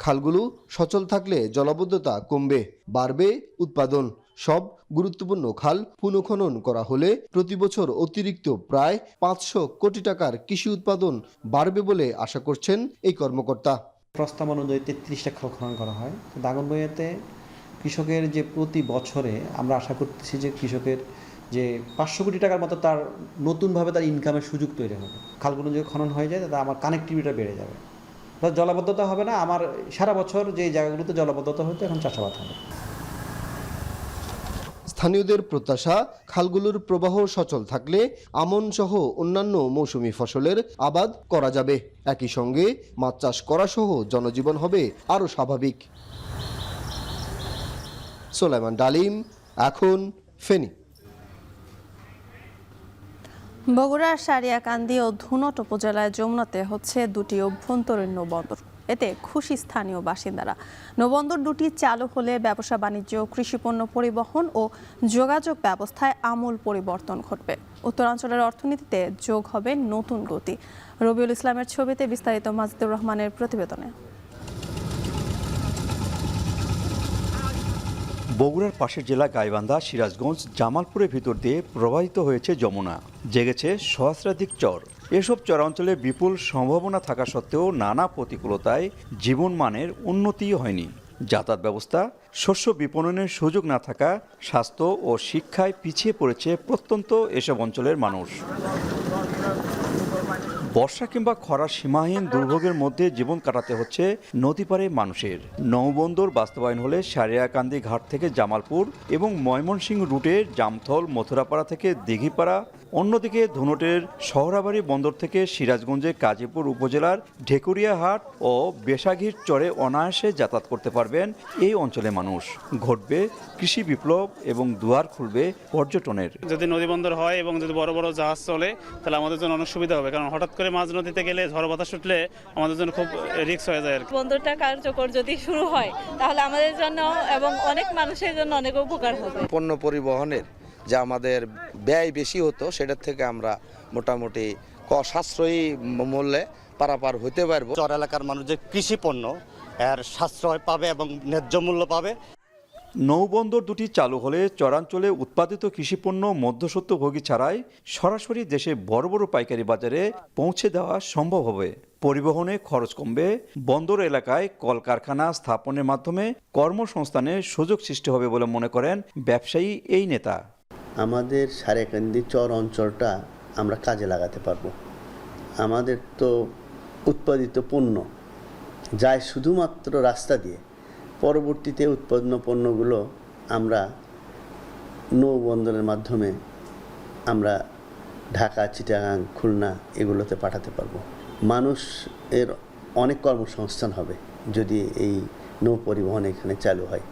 খালগুলো সচল থাকলে জলাবদ্ধতা কমবে, বাড়বে উৎপাদন। সব গুরুত্বপূর্ণ খাল পুনঃখনন করা হলে প্রতি বছর অতিরিক্ত প্রায় 500 কোটি টাকার কৃষি উৎপাদন বাড়বে বলে আশা করছেন এই কর্মকর্তা। প্রস্তাব অনুযায়ী 33টা খাল খনন করা হয়। দাগনভূঞাতে কৃষকের যে প্রতি বছরে আমরা আশা করতেছি যে কৃষকের যে 500 কোটি টাকার মতো তার নতুনভাবে তার ইনকামের সুযোগ তৈরি হবে। খালগুলো যদি খনন হয়ে যায় তাতে আমার কানেক্টিভিটিটা বেড়ে যাবে, জলাবদ্ধতা হবে না। আমার সারা বছর যে জায়গাগুলোতে জলাবদ্ধতা হতো এখন চাষাবাদ হবে। স্থানীয়দের প্রত্যাশা, খালগুলোর প্রবাহ সচল থাকলে আমন সহ অন্যান্য মৌসুমী ফসলের আবাদ করা যাবে। একই সঙ্গে মাছ চাষ করা সহ জনজীবন হবে আরও স্বাভাবিক। সোলাইমান ডালিম, এখন, ফেনী। বগুড়ার সারিয়াকান্দি ও ধুনট উপজেলায় যমুনাতে হচ্ছে দুটি অভ্যন্তরীণ নৌবন্দর। এতে খুশি স্থানীয় বাসিন্দারা। নৌবন্দর দুটি চালু হলে ব্যবসা বাণিজ্য, কৃষিপণ্য পরিবহন ও যোগাযোগ ব্যবস্থায় আমূল পরিবর্তন ঘটবে। উত্তরাঞ্চলের অর্থনীতিতে যোগ হবে নতুন গতি। রবিউল ইসলামের ছবিতে বিস্তারিত মাজিদুর রহমানের প্রতিবেদনে। বগুড়ার পাশের জেলা গাইবান্ধা, সিরাজগঞ্জ, জামালপুরের ভিতর দিয়ে প্রবাহিত হয়েছে যমুনা। জেগেছে সহস্রাধিক চর। এসব চরাঞ্চলে বিপুল সম্ভাবনা থাকা সত্ত্বেও নানা প্রতিকূলতায় জীবনমানের উন্নতি হয়নি। যাতায়াত ব্যবস্থা, শস্য বিপণনের সুযোগ না থাকা, স্বাস্থ্য ও শিক্ষায় পিছিয়ে পড়েছে প্রত্যন্ত এসব অঞ্চলের মানুষ। বর্ষা কিংবা খরার সীমাহীন দুর্ভোগের মধ্যে জীবন কাটাতে হচ্ছে নদীপাড়ে মানুষের। নৌবন্দর বাস্তবায়ন হলে সারিয়াকান্দি ঘাট থেকে জামালপুর এবং ময়মনসিংহ রুটে জামথল, মথুরাপাড়া থেকে দিঘিপাড়া অন্যদিকে ধুনটের শহরাবাড়ি বন্দর থেকে সিরাজগঞ্জে কাজীপুর উপজেলার ঢেকুরিয়াহাট ও বেশাঘির চরে অনায়াসে যাতায়াত করতে পারবেন এই অঞ্চলের মানুষ। ঘটবে কৃষি বিপ্লব এবং দুয়ার খুলবে পর্যটনের। যদি নদী বন্দর হয় এবং যদি বড় বড় জাহাজ চলে তাহলে আমাদের জন্য অনেক সুবিধা হবে, কারণ হঠাৎ করে মাঝ নদীতে গেলে ঝড় বাতাস উঠলে আমাদের জন্য খুব রিস্ক হয়ে যায়। বন্দরটা কার্যকর যদি শুরু হয় তাহলে আমাদের জন্য এবং অনেক মানুষের জন্য অনেক উপকার হবে। পণ্য পরিবহনের যা আমাদের ব্যয় বেশি হতো সেটার থেকে আমরা মোটামুটি সাশ্রয়ী মূল্যে পারাপার হতে পারবো। চর এলাকার মানুষ যে কৃষি পণ্য এর সাশ্রয় পাবে এবং ন্যায্য মূল্য পাবে। নৌবন্দর দুটি চালু হলে চরাঞ্চলে উৎপাদিত কৃষিপণ্য মধ্যস্বত্বভোগী ছাড়াই সরাসরি দেশে বড় বড় পাইকারি বাজারে পৌঁছে দেওয়া সম্ভব হবে। পরিবহনে খরচ কমবে, বন্দর এলাকায় কলকারখানা স্থাপনের মাধ্যমে কর্মসংস্থানের সুযোগ সৃষ্টি হবে বলে মনে করেন ব্যবসায়ী এই নেতা। আমাদের সারেকান্দি চর অঞ্চলটা আমরা কাজে লাগাতে পারবো। আমাদের তো উৎপাদিত পণ্য যায় শুধুমাত্র রাস্তা দিয়ে, পরবর্তীতে উৎপন্ন পণ্যগুলো আমরা নৌবন্দরের মাধ্যমে আমরা ঢাকা, চিটাগাং, খুলনা এগুলোতে পাঠাতে পারবো। মানুষ এর অনেক কর্মসংস্থান হবে যদি এই নৌ পরিবহন এখানে চালু হয়।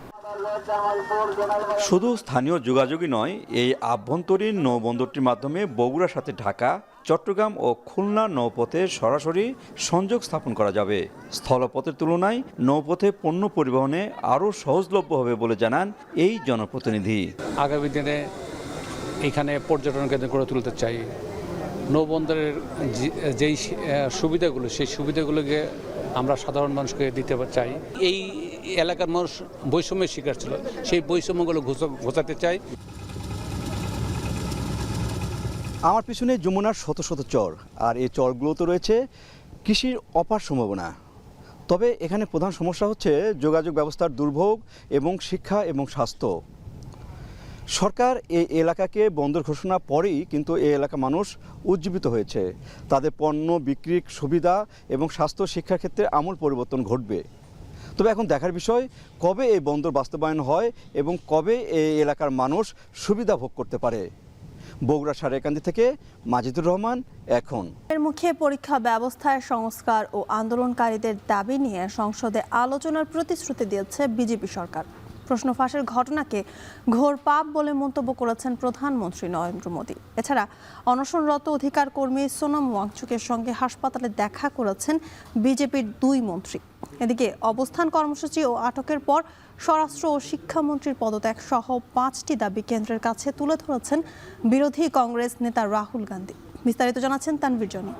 শুধু স্থানীয় যোগাযোগই নয়, এই আভ্যন্তরীণ নৌবন্দরটির মাধ্যমে বগুড়ার সাথে ঢাকা, চট্টগ্রাম ও খুলনা নৌপথে সরাসরি সংযোগ স্থাপন করা যাবে। স্থলপথের তুলনায় নৌপথে পণ্য পরিবহনে আরও সহজলভ্য হবে বলে জানান এই জনপ্রতিনিধি। আগামী দিনে এখানে পর্যটন কেন্দ্র গড়ে তুলতে চাই। নৌবন্দরের যেই সুবিধাগুলো, সেই সুবিধাগুলোকে আমরা সাধারণ মানুষকে দিতে চাই। এই এলাকার মানুষ বৈষম্যের শিকার ছিল, সেই বৈষম্যগুলো ঘোচাতে চাই। আমার পিছনে যমুনার শত শত চর, আর এই চরগুলোতে রয়েছে কৃষির অপার সম্ভাবনা। তবে এখানে প্রধান সমস্যা হচ্ছে যোগাযোগ ব্যবস্থার দুর্ভোগ এবং শিক্ষা এবং স্বাস্থ্য। সরকার এই এলাকাকে বন্দর ঘোষণা পরেই কিন্তু এই এলাকা মানুষ উজ্জীবিত হয়েছে। তাদের পণ্য বিক্রির সুবিধা এবং স্বাস্থ্য শিক্ষার ক্ষেত্রে আমূল পরিবর্তন ঘটবে। তবে এখন দেখার বিষয় কবে এই বন্দর বাস্তবায়ন হয় এবং কবে এই এলাকার মানুষ সুবিধা ভোগ করতে পারে। বগুড়া সারেকান্দি থেকে মাজিদুর রহমান, এখন। এর মুখে পরীক্ষা ব্যবস্থায় সংস্কার ও আন্দোলনকারীদের দাবি নিয়ে সংসদে আলোচনার প্রতিশ্রুতি দিয়েছে বিজেপি সরকার। প্রশ্ন ফাঁসের ঘটনাকে ঘোর পাপ বলে মন্তব্য করেছেন প্রধানমন্ত্রী নরেন্দ্র মোদী। এছাড়া অনশনরত অধিকার কর্মী সোনম ওয়াংচুকের সঙ্গে হাসপাতালে দেখা করেছেন বিজেপির দুই মন্ত্রী। এদিকে অবস্থান কর্মসূচি ও আটকের পর স্বরাষ্ট্র ও শিক্ষামন্ত্রীর পদত্যাগ সহ 5টি দাবি কেন্দ্রের কাছে তুলে ধরেছেন বিরোধী কংগ্রেস নেতা রাহুল গান্ধী। বিস্তারিত জানাচ্ছেন তানভীর জনি।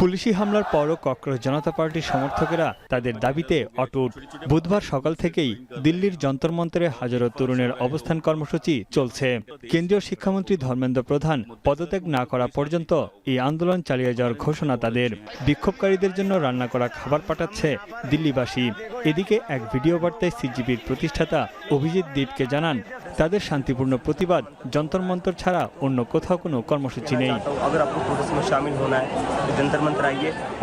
পুলিশি হামলার পরও ককরোচ জনতা পার্টির সমর্থকেরা তাদের দাবিতে অটুট। বুধবার সকাল থেকেই দিল্লির যন্তর মন্তরে হাজারো তরুণের অবস্থান কর্মসূচি চলছে। কেন্দ্রীয় শিক্ষামন্ত্রী ধর্মেন্দ্র প্রধান পদত্যাগ না করা পর্যন্ত এই আন্দোলন চালিয়ে যাওয়ার ঘোষণা তাদের। বিক্ষোভকারীদের জন্য রান্না করা খাবার পাঠাচ্ছে দিল্লিবাসী। এদিকে এক ভিডিও বার্তায় সিজিবির প্রতিষ্ঠাতা অভিজিৎ দীপকে জানান, তাদের শান্তিপূর্ণ প্রতিবাদ যন্তর মন্তর ছাড়া অন্য কোথাও কোনো কর্মসূচি নেই।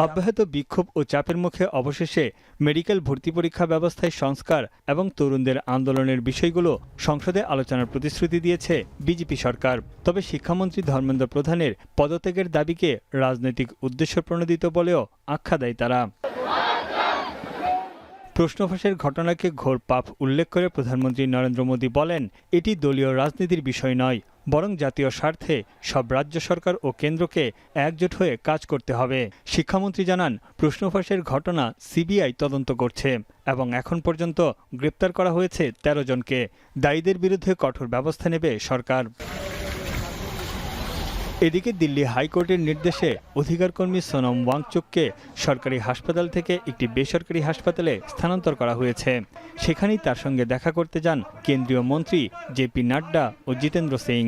অব্যাহত বিক্ষোভ ও চাপের মুখে অবশেষে মেডিকেল ভর্তি পরীক্ষা ব্যবস্থায় সংস্কার এবং তরুণদের আন্দোলনের বিষয়গুলো সংসদে আলোচনার প্রতিশ্রুতি দিয়েছে বিজেপি সরকার। তবে শিক্ষামন্ত্রী ধর্মেন্দ্র প্রধানের পদত্যাগের দাবিকে রাজনৈতিক উদ্দেশ্য প্রণোদিত বলেও আখ্যা দেয় তারা। প্রশ্ন ফাঁসের ঘটনাকে ঘোর পাপ উল্লেখ করে প্রধানমন্ত্রী নরেন্দ্র মোদী বলেন, এটি দলীয় রাজনীতির বিষয় নয়, বরং জাতীয় স্বার্থে সব রাজ্য সরকার ও কেন্দ্রকে একজোট হয়ে কাজ করতে হবে। শিক্ষামন্ত্রী জানান, প্রশ্ন ফাঁসের ঘটনা সিবিআই তদন্ত করছে এবং এখন পর্যন্ত গ্রেপ্তার করা হয়েছে 13 জনকে। দায়ীদের বিরুদ্ধে কঠোর ব্যবস্থা নেবে সরকার। এদিকে দিল্লি হাইকোর্টের নির্দেশে অধিকারকর্মী সোনম ওয়াংচুককে সরকারি হাসপাতাল থেকে একটি বেসরকারি হাসপাতালে স্থানান্তর করা হয়েছে। সেখানেই তার সঙ্গে দেখা করতে যান কেন্দ্রীয় মন্ত্রী জেপি নাড্ডা ও জিতেন্দ্র সিং।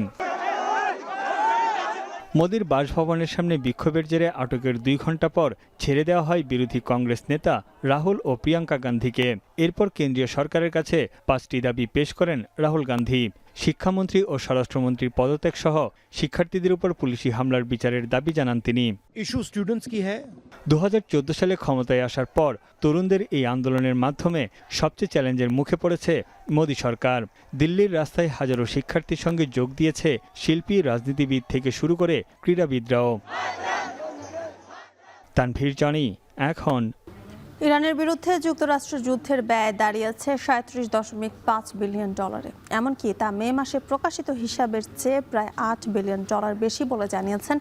মোদির বাসভবনের সামনে বিক্ষোভের জেরে আটকের 2 ঘণ্টা পর ছেড়ে দেওয়া হয় বিরোধী কংগ্রেস নেতা রাহুল ও প্রিয়াঙ্কা গান্ধীকে। এরপর কেন্দ্রীয় সরকারের কাছে 5টি দাবি পেশ করেন রাহুল গান্ধী। শিক্ষামন্ত্রী ও স্বরাষ্ট্রমন্ত্রীর পদত্যাগ সহ শিক্ষার্থীদের উপর পুলিশি হামলার বিচারের দাবি জানান তিনি। ইস্যু স্টুডেন্টস কি হ্যায় 2014 সালে ক্ষমতায় আসার পর তরুণদের এই আন্দোলনের মাধ্যমে সবচেয়ে চ্যালেঞ্জের মুখে পড়েছে মোদী সরকার। দিল্লির রাস্তায় হাজারো শিক্ষার্থীর সঙ্গে যোগ দিয়েছে শিল্পী, রাজনীতিবিদ থেকে শুরু করে ক্রীড়াবিদরাও। তানভীর জনি, এখন। ইরানের বিরুদ্ধে যুক্তরাষ্ট্র যুদ্ধের ব্যয় দাঁড়িয়েছে $37.5 বিলিয়ন। এমনকি তা মে মাসে প্রকাশিত হিসাবের চেয়ে প্রায় $8 বিলিয়ন বেশি বলে জানিয়েছেন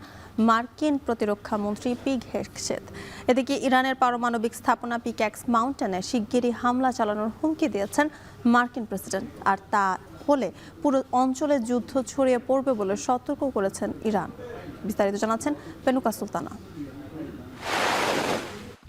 মার্কিন প্রতিরক্ষা মন্ত্রী পিগ হেগসেথ। এদিকে ইরানের পারমাণবিক স্থাপনা পিক্যাক্স মাউন্টেনে শিগগিরই হামলা চালানোর হুমকি দিয়েছেন মার্কিন প্রেসিডেন্ট। আর তা হলে পুরো অঞ্চলে যুদ্ধ ছড়িয়ে পড়বে বলে সতর্ক করেছেন ইরান। বিস্তারিত জানাচ্ছেন পেনুকা সুলতানা।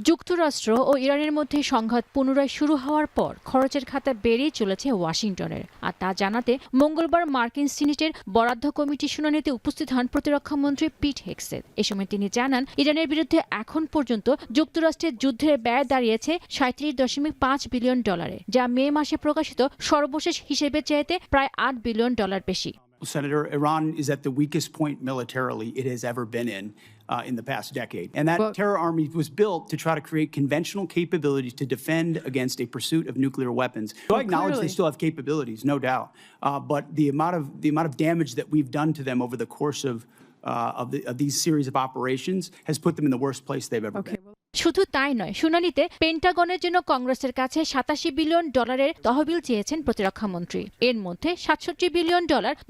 যুক্তরাষ্ট্র ও ইরানের মধ্যে সংঘাত পুনরায় শুরু হওয়ার পর খরচের খাতা বেড়েই চলেছে ওয়াশিংটনের। আর তা জানাতে মঙ্গলবার মার্কিন সিনেটের বরাদ্দ কমিটি শুনানিতে উপস্থিত হন প্রতিরক্ষামন্ত্রী পিট হেগসেথ। এ সময় তিনি জানান, ইরানের বিরুদ্ধে এখন পর্যন্ত যুক্তরাষ্ট্রের যুদ্ধের ব্যয় দাঁড়িয়েছে $37.5 বিলিয়ন, যা মে মাসে প্রকাশিত সর্বশেষ হিসেবের চাইতে প্রায় $8 বিলিয়ন বেশি। Senator, Iran is at the weakest point militarily it has ever been in the past decade. And that terror army was built to try to create conventional capabilities to defend against a pursuit of nuclear weapons. So I acknowledge they still have capabilities, no doubt. But the amount of damage that we've done to them over the course of these series of operations has put them in the worst place they've ever been. শুধু তাই নয়, শুনানিতে পেন্টাগনের জন্য কংগ্রেসের কাছে $87 billion তহবিল চেয়েছেন প্রতিরক্ষামন্ত্রী। এর মধ্যে $67 বিলিয়ন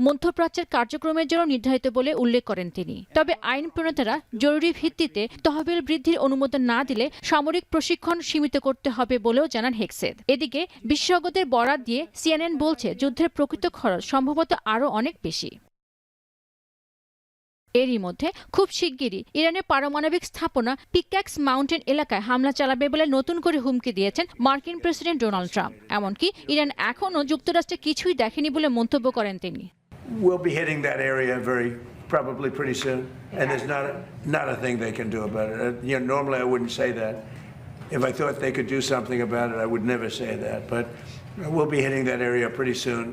মধ্যপ্রাচ্যের কার্যক্রমের জন্য নির্ধারিত বলে উল্লেখ করেন তিনি। তবে আইন প্রণেতারা জরুরি ভিত্তিতে তহবিল বৃদ্ধির অনুমোদন না দিলে সামরিক প্রশিক্ষণ সীমিত করতে হবে বলেও জানান হেগসেথ। এদিকে বিশেষজ্ঞদের বরাত দিয়ে CNN বলছে, যুদ্ধের প্রকৃত খরচ সম্ভবত আরও অনেক বেশি। এরই মধ্যে খুব শিগগিরই ইরানের পারমাণবিক স্থাপনা পিক্যাক্স মাউন্টেন এলাকায় হামলা চালাবে বলে নতুন করে হুমকি দিয়েছেন মার্কিন প্রেসিডেন্ট ডোনাল্ড ট্রাম্প। এমনকি ইরান এখনও যুক্তরাষ্ট্রে কিছুই দেখেনি বলে মন্তব্য করেন তিনি। We'll be hitting that area probably pretty soon, and there's not a thing they can do about it. Normally I wouldn't say that. If I thought they could do something about it, I would never say that. But we'll be hitting that area pretty soon.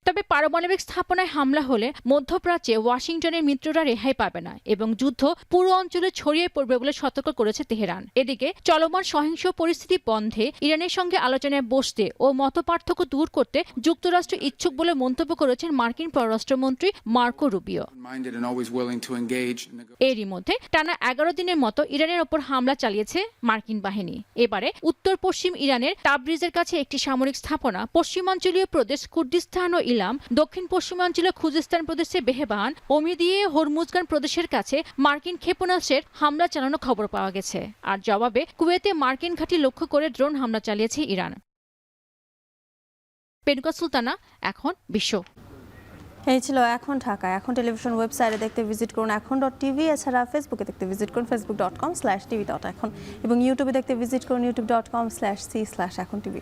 তবে পারমাণবিক স্থাপনায় হামলা হলে মধ্যপ্রাচ্যে ওয়াশিংটনের মিত্ররা রেহাই পাবে না এবং যুদ্ধ পুরো অঞ্চলে ছড়িয়ে পড়বে বলে সতর্ক করেছে তেহরান। এদিকে চলমান সহিংস পরিস্থিতি বন্ধে ইরানের সঙ্গে আলোচনায় বসতে ও মতপার্থক্য দূর করতে যুক্তরাষ্ট্র ইচ্ছুক বলে মন্তব্য করেছেন মার্কিন পররাষ্ট্রমন্ত্রী মার্কো রুবিও। এরই মধ্যে টানা 11 দিনের মতো ইরানের ওপর হামলা চালিয়েছে মার্কিন বাহিনী। এবারে উত্তর পশ্চিম ইরানের তাবরিজের কাছে একটি সামরিক স্থাপনা, পশ্চিমাঞ্চলীয় প্রদেশ কুর্দিস্তান ও দক্ষিণ পশ্চিমাঞ্চলীয় খুজেস্তান প্রদেশে বেহেবান, ওমিদিয়ে হরমুজগান প্রদেশের কাছে মার্কিন ক্ষেপণাস্ত্রের হামলা চালানোর খবর পাওয়া গেছে। আর জবাবে কুয়েতে মার্কিন ঘাঁটি লক্ষ্য করে ড্রোন হামলা চালিয়েছে ইরান। পেনুকা সুলতানা, এখন বিশ্ব। এই ছিল এখন ঢাকা। এখন টেলিভিশন ওয়েবসাইটে দেখতে ভিজিট করুন এখন.tv। এছাড়া ফেসবুকে দেখতে ভিজিট করুন facebook.com/tv.এখন এবং ইউটিউবে দেখতে ভিজিট করুন youtube.com/c/echontv।